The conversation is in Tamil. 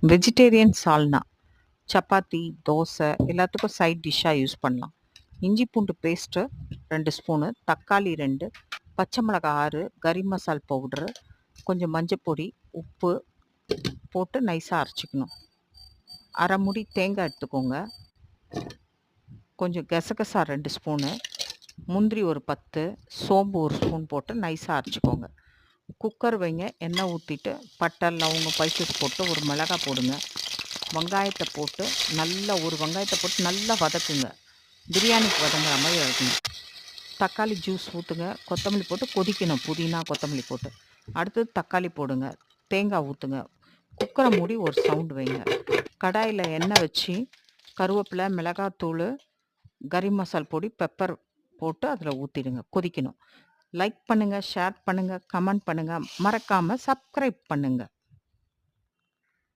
வெஜிடேரியன் சால்னா சப்பாத்தி, தோசை எல்லாத்துக்கும் சைட் டிஷ்ஷாக யூஸ் பண்ணலாம். இஞ்சி பூண்டு பேஸ்ட்டு 2 ஸ்பூனு, தக்காளி 2, பச்சை மிளகாய் 6, கறி மசால் பவுட்ரு, கொஞ்சம் மஞ்சப்பொடி, உப்பு போட்டு நைஸாக அரைச்சிக்கணும். அரை மூடி தேங்காய் எடுத்துக்கோங்க. கொஞ்சம் கசகசா 2 ஸ்பூனு, முந்திரி ஒரு 10, சோம்பு 1 ஸ்பூன் போட்டு நைஸாக அரைச்சிக்கோங்க. குக்கர் வைங்க, எண்ணெய் ஊற்றிட்டு பட்டை, லவங்கம், ஸ்பைசஸ் போட்டு ஒரு மிளகாய் போடுங்க. வெங்காயத்தை போட்டு ஒரு வெங்காயத்தை போட்டு நல்லா வதக்குங்க. பிரியாணிக்கு வதங்குற மாதிரி வதக்குங்க. தக்காளி ஜூஸ் ஊற்றுங்க, கொத்தமல்லி போட்டு கொதிக்கணும். புதினா கொத்தமல்லி போட்டு அடுத்தது தக்காளி போடுங்க, தேங்காய் ஊற்றுங்க. குக்கரை மூடி ஒரு சவுண்டு வைங்க. கடாயில் எண்ணெய் வச்சு கருவேப்பிலை, மிளகாத்தூள், கறி மசால் பொடி, பெப்பர் போட்டு அதில் ஊற்றிடுங்க. கொதிக்கணும். லைக் பண்ணுங்கள், ஷேர் பண்ணுங்கள், கமெண்ட் பண்ணுங்கள். மறக்காமல் சப்ஸ்கிரைப் பண்ணுங்கள்.